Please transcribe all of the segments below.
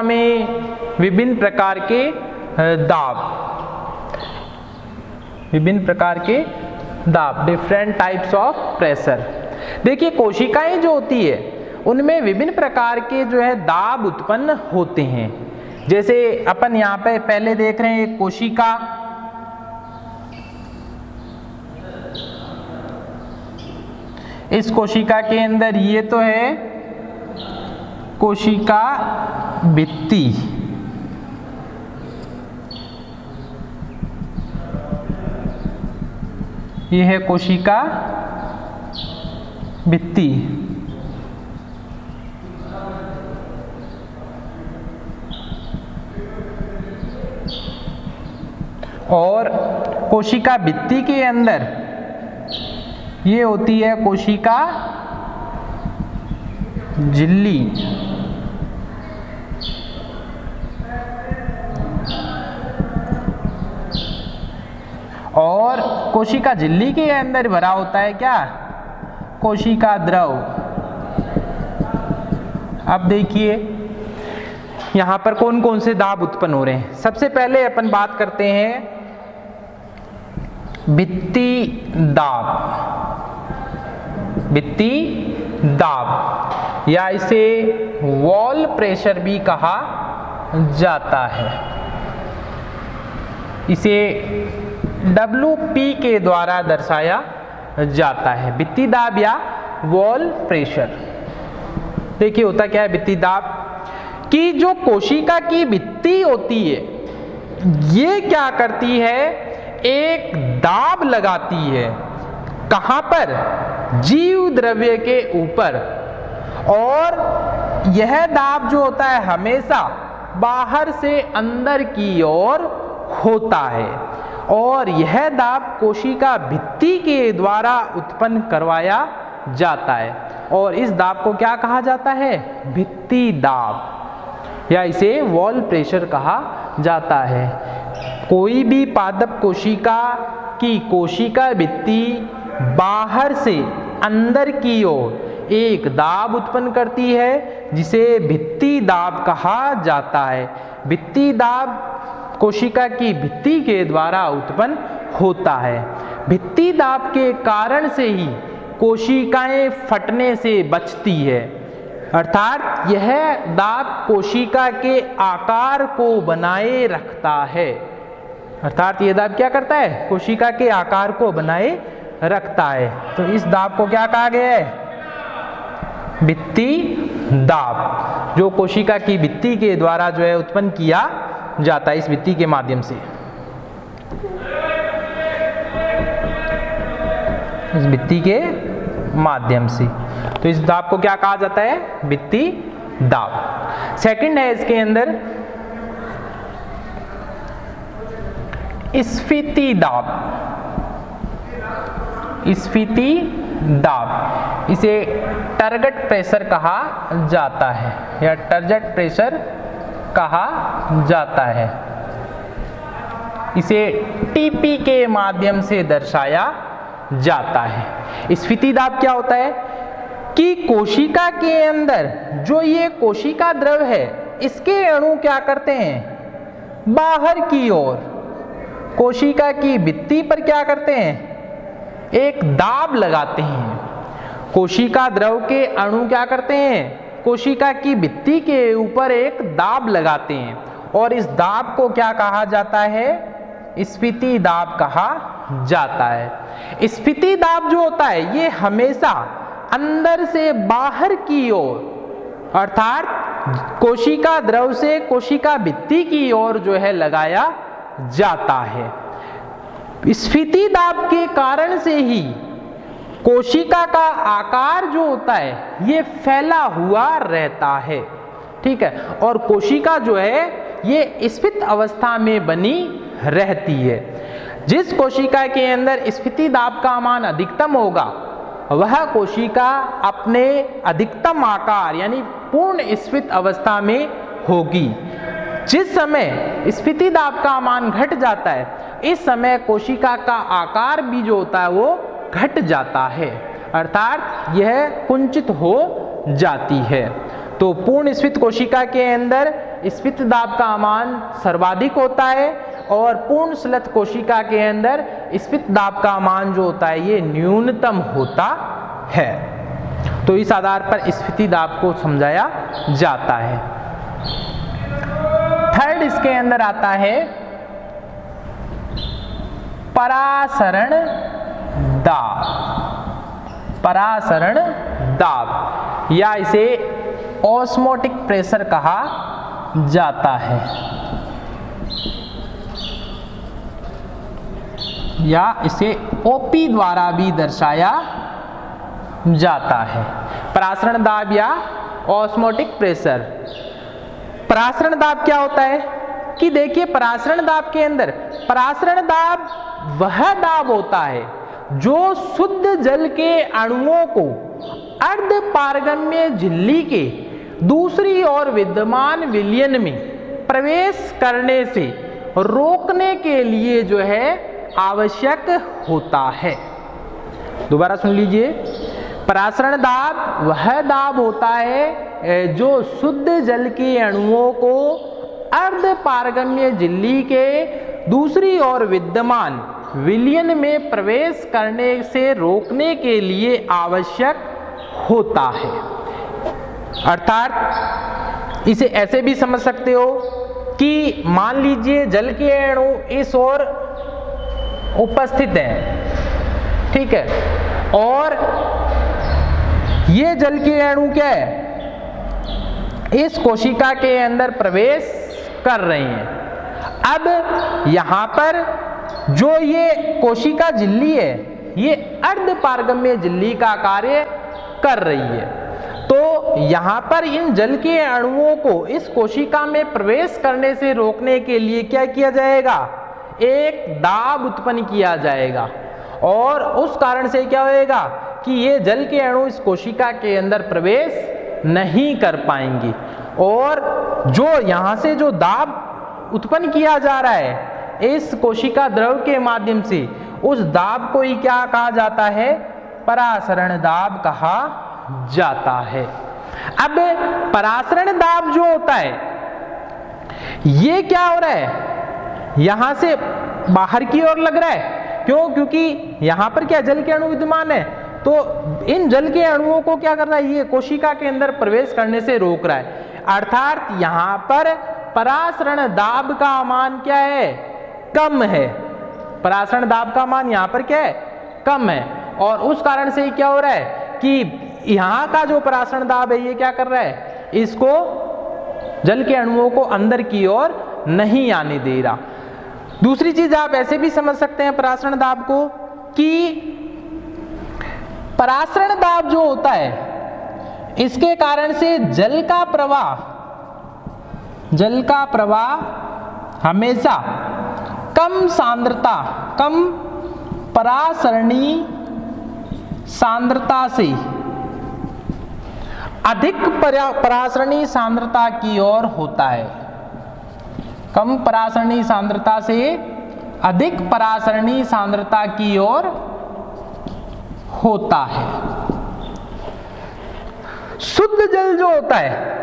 में विभिन्न प्रकार के दाब, डिफरेंट टाइप्स ऑफ प्रेशर। देखिए कोशिकाएं जो होती है उनमें विभिन्न प्रकार के जो है दाब उत्पन्न होते हैं। जैसे अपन यहाँ पे पहले देख रहे हैं एक कोशिका, इस कोशिका के अंदर ये तो है कोशिका भित्ति, ये है कोशिका भित्ति। और कोशिका भित्ति के अंदर ये होती है कोशिका झिल्ली। और कोशिका झिल्ली के अंदर भरा होता है क्या, कोशिका द्रव। अब देखिए यहां पर कौन कौन से दाब उत्पन्न हो रहे हैं। सबसे पहले अपन बात करते हैं भित्ति दाब या इसे वॉल प्रेशर भी कहा जाता है। इसे WP के द्वारा दर्शाया जाता है, भित्ति दाब या वॉल प्रेशर। देखिए होता क्या है भित्ति दाब कि जो कोशिका की भित्ति होती है ये क्या करती है, एक दाब लगाती है। कहां पर, जीव द्रव्य के ऊपर। और यह दाब जो होता है हमेशा बाहर से अंदर की ओर होता है। और यह दाब कोशिका भित्ति के द्वारा उत्पन्न करवाया जाता है। और इस दाब को क्या कहा जाता है, भित्ति दाब या इसे वॉल प्रेशर कहा जाता है। कोई भी पादप कोशिका की कोशिका भित्ति बाहर से अंदर की ओर एक दाब उत्पन्न करती है जिसे भित्ति दाब कहा जाता है। भित्ति दाब कोशिका की भित्ति के द्वारा उत्पन्न होता है। भित्ति दाब के कारण से ही कोशिकाएं फटने से बचती है। अर्थात यह दाब कोशिका के आकार को बनाए रखता है। अर्थात यह दाब क्या करता है, कोशिका के आकार को बनाए रखता है। तो इस दाब को क्या कहा गया है, भित्ति दाब, जो कोशिका की भित्ति के द्वारा जो है उत्पन्न किया जाता है इस भित्ति के माध्यम से, इस भित्ति के माध्यम से। तो इस दाब को क्या कहा जाता है, भित्ति दाब। सेकंड है इसके अंदर स्फीति दाब। स्फीति दाब इसे टारगेट प्रेशर कहा जाता है या टारगेट प्रेशर कहा जाता है। इसे टीपी के माध्यम से दर्शाया जाता है। स्फीति दाब क्या होता है कि कोशिका के अंदर जो ये कोशिका द्रव है इसके अणु क्या करते हैं, बाहर की ओर कोशिका की भित्ति पर क्या करते हैं, एक दाब लगाते हैं। कोशिका द्रव के अणु क्या करते हैं, कोशिका की भित्ति के ऊपर एक दाब लगाते हैं और इस दाब को क्या कहा जाता है, स्फीति दाब कहा जाता है। स्फीति दाब जो होता है ये हमेशा अंदर से बाहर की ओर अर्थात कोशिका द्रव से कोशिका भित्ति की ओर जो है लगाया जाता है। स्फीति दाब के कारण से ही कोशिका का आकार जो होता है ये फैला हुआ रहता है, ठीक है। और कोशिका जो है ये स्फीत अवस्था में बनी रहती है। जिस कोशिका के अंदर स्फीति दाब का मान अधिकतम होगा वह कोशिका अपने अधिकतम आकार यानी पूर्ण स्फीत अवस्था में होगी। जिस समय स्फीति दाब का मान घट जाता है इस समय कोशिका का आकार भी जो होता है वो घट जाता है, अर्थात यह कुंचित हो जाती है। तो पूर्ण स्फीत कोशिका के अंदर स्फीत दाब का मान सर्वाधिक होता है और पूर्ण स्लथ कोशिका के अंदर स्फीत दाब का मान जो होता है ये न्यूनतम होता है। तो इस आधार पर स्फीति दाब को समझाया जाता है। थर्ड इसके अंदर आता है परासरण दाब। परासरण दाब या इसे ऑस्मोटिक प्रेशर कहा जाता है या इसे ओपी द्वारा भी दर्शाया जाता है। परासरण दाब या ऑस्मोटिक प्रेशर। परासरण दाब क्या होता है कि देखिए, परासरण दाब के अंदर परासरण दाब वह दाब होता है जो शुद्ध जल के अणुओं को अर्ध पारगम्य झिल्ली के दूसरी ओर विद्यमान विलयन में प्रवेश करने से रोकने के लिए जो है आवश्यक होता है। दोबारा सुन लीजिए, परासरण दाब वह दाब होता है जो शुद्ध जल के अणुओं को अर्ध पारगम्य झिल्ली के दूसरी ओर विद्यमान विलयन में प्रवेश करने से रोकने के लिए आवश्यक होता है। अर्थात इसे ऐसे भी समझ सकते हो कि मान लीजिए जल के अणु इस ओर उपस्थित हैं, ठीक है, और ये जल के अणु क्या है, इस कोशिका के अंदर प्रवेश कर रहे हैं। अब यहां पर जो ये कोशिका झिल्ली है ये अर्ध पारगम्य झिल्ली का कार्य कर रही है। तो यहां पर इन जल के अणुओं को इस कोशिका में प्रवेश करने से रोकने के लिए क्या किया जाएगा, एक दाब उत्पन्न किया जाएगा और उस कारण से क्या होएगा कि ये जल के अणु इस कोशिका के अंदर प्रवेश नहीं कर पाएंगी और जो यहां से जो दाब उत्पन्न किया जा रहा है इस कोशिका द्रव के माध्यम से, उस दाब को ही क्या कहा जाता है, परासरण दाब कहा जाता है। अब परासरण दाब जो होता है ये क्या हो रहा है, यहां से बाहर की ओर लग रहा है। क्यों? क्योंकि यहां पर क्या जल के अणु विद्यमान है, तो इन जल के अणुओं को क्या कर रहा है, ये कोशिका के अंदर प्रवेश करने से रोक रहा है। अर्थात यहां पर परासरण दाब का मान क्या है, कम है। परासरण दाब का मान यहां पर क्या है, कम है और उस कारण से क्या हो रहा है कि यहां का जो परासरण दाब है ये क्या कर रहा है, इसको जल के अणुओं को अंदर की ओर नहीं आने दे रहा। दूसरी चीज आप ऐसे भी समझ सकते हैं परासरण दाब को कि परासरण दाब जो होता है इसके कारण से जल का प्रवाह हमेशा कम सांद्रता, कम परासरणी सांद्रता से अधिक परासरणी सांद्रता की ओर होता है। कम परासरणी सांद्रता से अधिक परासरणी सांद्रता की ओर होता है। शुद्ध जल जो होता है,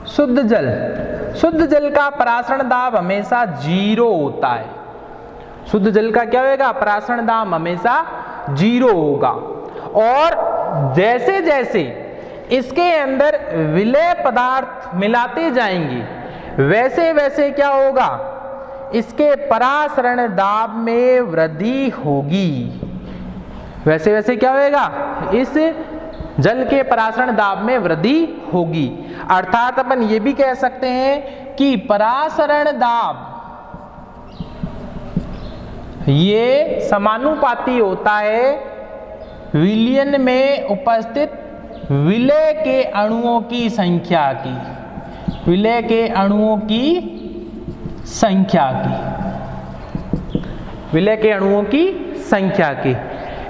शुद्ध जल का परासरण दाब हमेशा 0 होता है। शुद्ध जल का क्या होगा, परासरण दाब हमेशा 0 होगा और जैसे जैसे इसके अंदर विलय पदार्थ मिलाते जाएंगे वैसे वैसे क्या होगा, इसके परासरण दाब में वृद्धि होगी। वैसे वैसे क्या होगा, इस जल के परासरण दाब में वृद्धि होगी। अर्थात अपन ये भी कह सकते हैं कि परासरण दाब ये समानुपाती होता है विलयन में उपस्थित विलय के अणुओं की संख्या की, विलय के अणुओं की संख्या की, विलय के अणुओं की संख्या की।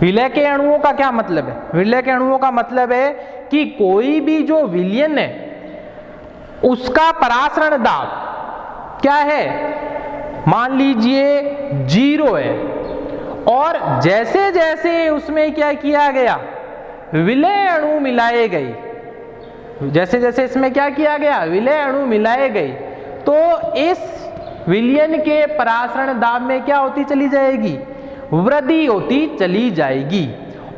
विलय के अणुओं का क्या मतलब है, विलय के अणुओं का मतलब है कि कोई भी जो विलयन है उसका परासरण दाब क्या है, मान लीजिए 0 है और जैसे जैसे उसमें क्या किया गया, विलय अणु मिलाए गए, जैसे जैसे इसमें क्या किया गया, विलय अणु मिलाए गए, तो इस विलयन के परासरण दाब में क्या होती चली जाएगी, वृद्धि होती चली जाएगी,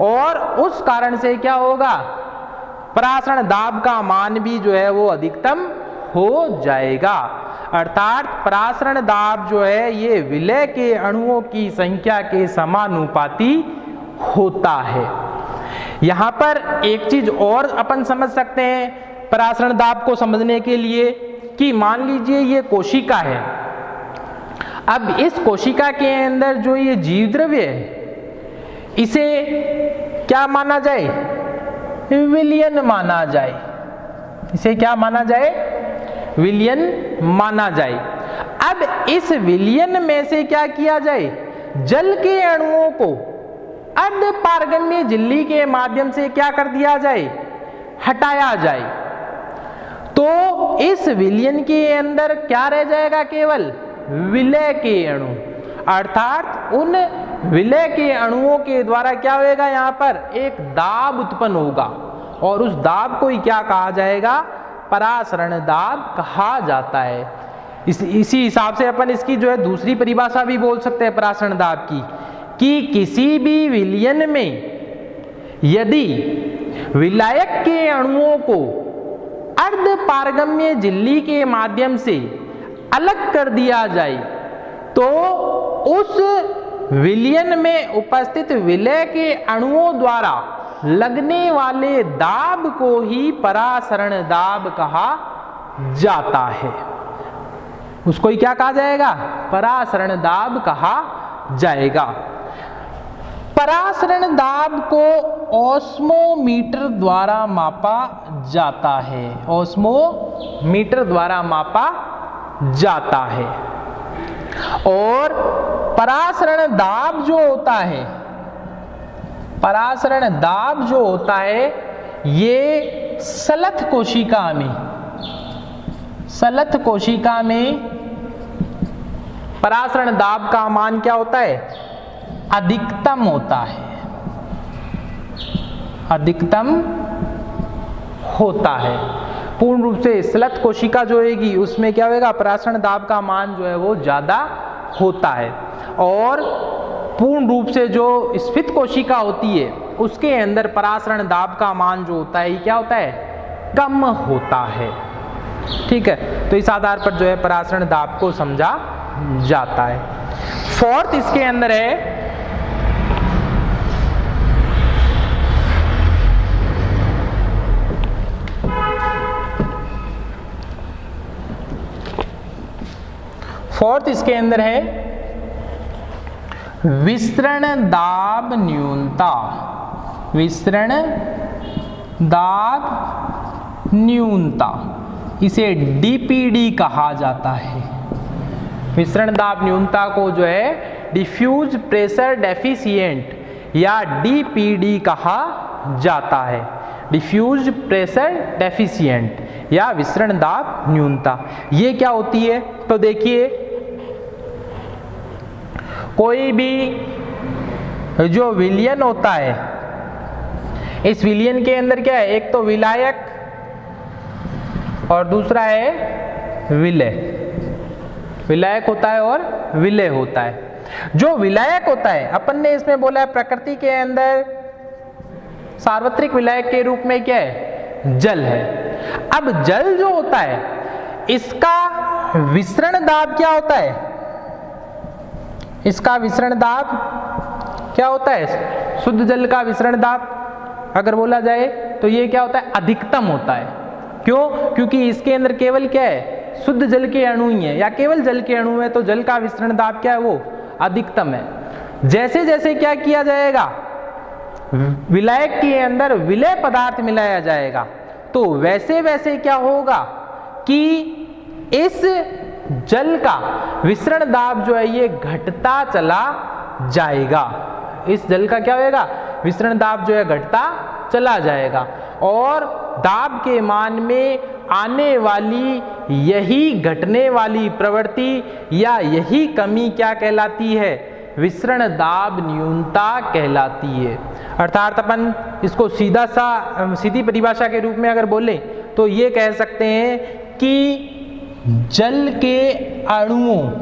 और उस कारण से क्या होगा, परासरण दाब का मान भी जो है वो अधिकतम हो जाएगा। अर्थात परासरण दाब जो है ये विलय के अणुओं की संख्या के समानुपाती होता है। यहां पर एक चीज और अपन समझ सकते हैं परासरण दाब को समझने के लिए, कि मान लीजिए ये कोशिका है। अब इस कोशिका के अंदर जो ये जीव द्रव्य है, इसे क्या माना जाए, विलयन माना जाए। इसे क्या माना जाए, विलयन माना जाए। अब इस विलयन में से क्या किया जाए, जल के अणुओं को अर्ध पारगम्य झिल्ली के माध्यम से क्या कर दिया जाए, हटाया जाए। तो इस विलयन के अंदर क्या रह जाएगा, केवल विलय के अणु। अर्थात उन विलय के अणुओं के द्वारा क्या होगा, यहां पर एक दाब उत्पन्न होगा, और उस दाब को ही क्या कहा जाएगा, परासरण दाब कहा जाता है। इसी हिसाब से अपन इसकी जो है दूसरी परिभाषा भी बोल सकते हैं परासरण दाब की, कि किसी भी विलयन में यदि विलायक के अणुओं को अर्ध पारगम्य झिल्ली के माध्यम से अलग कर दिया जाए, तो उस विलयन में उपस्थित विलय के अणुओं द्वारा लगने वाले दाब को ही परासरण दाब कहा जाता है। उसको ही क्या कहा जाएगा, परासरण दाब कहा जाएगा। परासरण दाब को ओस्मोमीटर द्वारा मापा जाता है, ओस्मोमीटर द्वारा मापा जाता है। और परासरण दाब जो होता है, परासरण दाब जो होता है, ये सलथ कोशिका में, सलथ कोशिका में परासरण दाब का मान क्या होता है, अधिकतम होता है, अधिकतम होता है। पूर्ण रूप से सलथ कोशिका जो होगी उसमें क्या होगा, परासरण दाब का मान जो है वो ज्यादा होता है, और पूर्ण रूप से जो स्फीत कोशिका होती है उसके अंदर परासरण दाब का मान जो होता है क्या होता है, कम होता है। ठीक है, तो इस आधार पर जो है परासरण दाब को समझा जाता है। फोर्थ इसके अंदर है इसके अंदर है विसरण दाब न्यूनता। विसरण दाब न्यूनता, इसे डीपीडी कहा जाता है। विसरण दाब न्यूनता को जो है डिफ्यूज प्रेशर डेफिशिएंट या डीपीडी कहा जाता है। डिफ्यूज प्रेशर डेफिशिएंट या विसरण दाब न्यूनता, ये क्या होती है, तो देखिए कोई भी जो विलयन होता है, इस विलयन के अंदर क्या है, एक तो विलायक और दूसरा है विलय। विलायक होता है और विलय होता है। जो विलायक होता है, अपन ने इसमें बोला है प्रकृति के अंदर सार्वत्रिक विलायक के रूप में क्या है, जल है। अब जल जो होता है इसका विसरण दाब क्या होता है, इसका विसरण दाब क्या होता है, शुद्ध जल का विसरण दाब अगर बोला जाए तो ये क्या होता है, अधिकतम होता है। क्यों, क्योंकि इसके अंदर केवल क्या है, शुद्ध जल के अणु ही है या केवल जल के अणु है, तो जल का विसरण दाब क्या है, वो अधिकतम है। जैसे जैसे क्या किया जाएगा, विलायक के अंदर विलय पदार्थ मिलाया जाएगा, तो वैसे वैसे क्या होगा कि इस जल का विसरण दाब जो है ये घटता चला जाएगा। इस जल का क्या होगा, विसरण दाब जो है घटता चला जाएगा, और दाब के मान में आने वाली यही घटने वाली प्रवृत्ति या यही कमी क्या कहलाती है, विसरण दाब न्यूनता कहलाती है। अर्थात अपन इसको सीधी परिभाषा के रूप में अगर बोले तो ये कह सकते हैं कि जल के अणुओं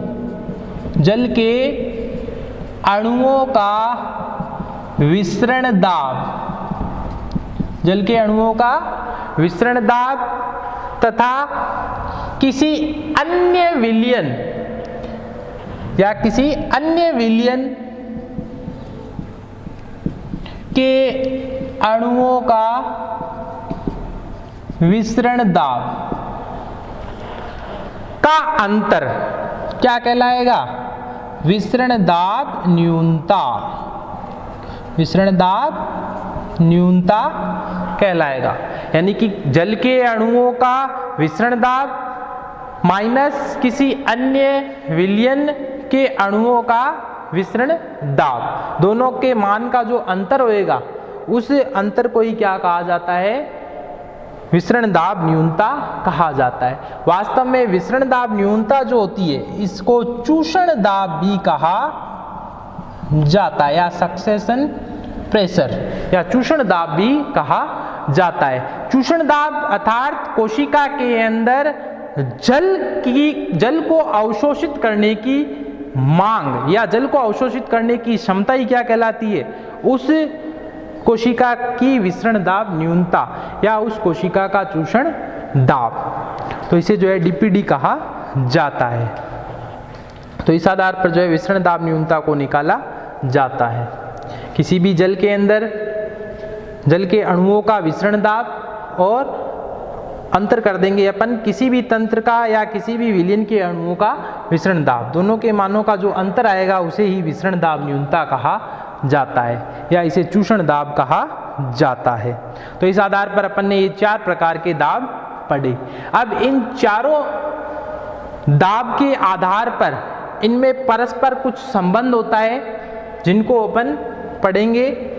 का विसरण दाब तथा किसी अन्य विलयन के अणुओं का विसरण दाब का अंतर क्या कहलाएगा? विसरण दाब न्यूनता कहलाएगा। यानी कि जल के अणुओं का विसरण दाब माइनस किसी अन्य विलयन के अणुओं का विसरण दाब, दोनों के मान का जो अंतर होएगा उस अंतर को ही क्या कहा जाता है? विसरण दाब न्यूनता कहा जाता है। वास्तव में विसरण दाब न्यूनता जो होती है इसको चूषण दाब भी कहा जाता है, या सक्सेशन प्रेशर या चूषण दाब भी कहा जाता है। चूषण दाब अर्थात कोशिका के अंदर जल को अवशोषित करने की मांग या जल को अवशोषित करने की क्षमता ही क्या कहलाती है? उस कोशिका की विसरण दाब न्यूनता या उस कोशिका का चूषण दाब, तो इसे जो है डीपीडी कहा जाता है। तो इस आधार पर जो है विसरण दाब न्यूनता को निकाला जाता है। किसी भी जल के अंदर जल के अणुओं का विसरण दाब और अंतर कर देंगे अपन किसी भी तंत्र का या किसी भी विलयन के अणुओं का विसरण दाब, दोनों के मानों का जो अंतर आएगा उसे ही विसरण दाब न्यूनता कहा जाता है या इसे चूषण दाब कहा जाता है। तो इस आधार पर अपन ने ये 4 प्रकार के दाब पढ़े। अब इन चारों दाब के आधार पर इनमें परस्पर कुछ संबंध होता है जिनको अपन पढ़ेंगे